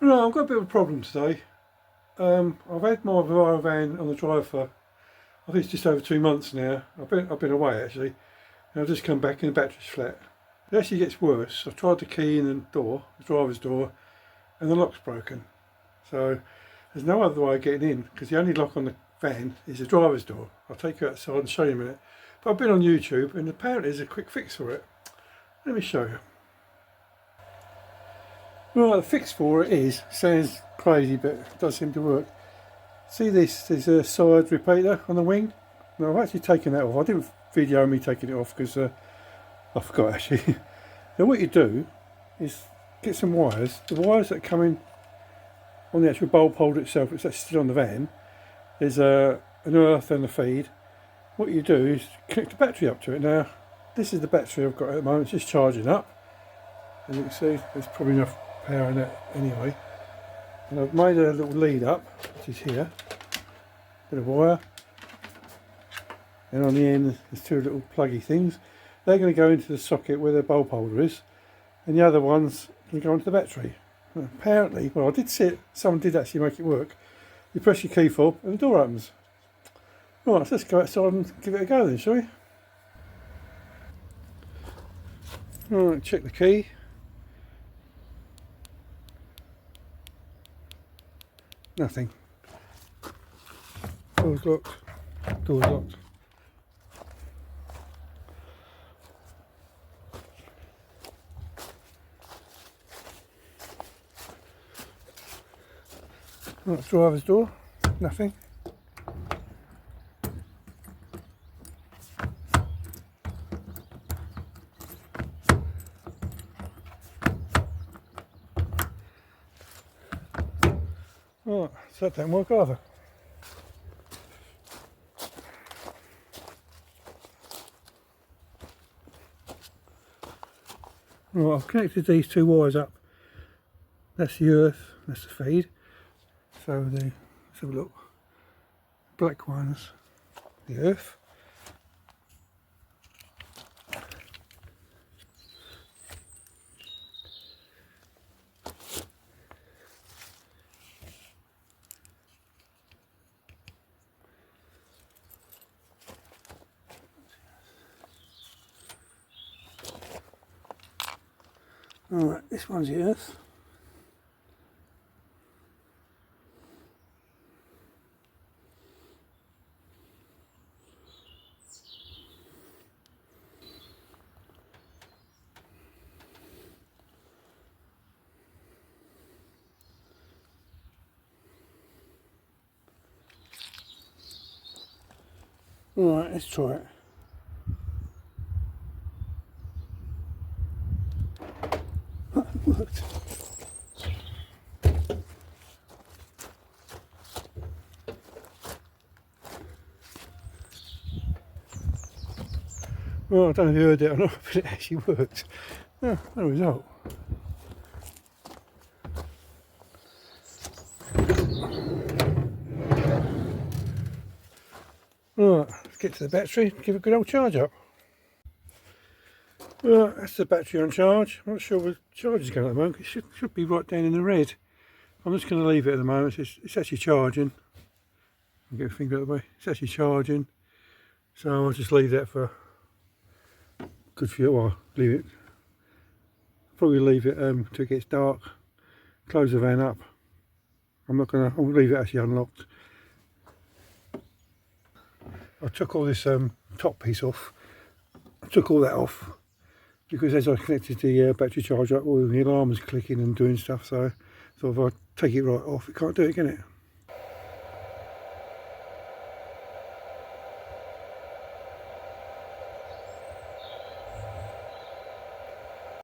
No, I've got a bit of a problem today. I've had my Vivaro van on the drive for, I think it's just over 2 months now. I've been away actually, and I've just come back and the battery's flat. It actually gets worse. I've tried the key in the door, the driver's door, and the lock's broken. So there's no other way of getting in because the only lock on the van is the driver's door. I'll take you outside and show you in a minute. But I've been on YouTube and apparently there's a quick fix for it. Let me show you. Well, the fix for it sounds crazy, but it does seem to work. See this, there's a side repeater on the wing. Now I've actually taken that off. I didn't video me taking it off because I forgot actually. Now what you do is get some wires. The wires that come in on the actual bulb holder itself, which is still on the van, there's an earth and a feed. What you do is connect the battery up to it. Now this is the battery I've got at the moment, it's just charging up. As you can see, there's probably enough power in it anyway. And I've made a little lead up, which is here, bit of wire, and on the end there's two little pluggy things. They're going to go into the socket where the bulb holder is, and the other one's going to go into the battery. And apparently, well, I did see it, someone did actually make it work. You press your key fob and the door opens. Right, so let's go outside and give it a go then, shall we? Right, check the key. Nothing. Door's locked. Door's locked. Right, driver's door. Nothing. Right, so that don't work either. Right, I've connected these two wires up. That's the earth, that's the feed. So let's have a look. Black one's the earth. Alright, this one's the earth. Alright, let's try it. It worked. Well, I don't know if you heard it or not, but it actually worked. Oh, no result. Right, let's get to the battery, give it a good old charge up. Right, that's the battery on charge. I'm not sure where the charge is going at the moment. It should be right down in the red. I'm just going to leave it at the moment. It's actually charging. I'll get a finger out of the way. It's actually charging. So I'll just leave that for a good few. Well, leave it. Probably leave it till it gets dark. Close the van up. I'll leave it actually unlocked. I took all this top piece off. I took all that off because as I connected the battery charger up, all the alarm was clicking and doing stuff. So I thought if I take it right off, it can't do it, can it?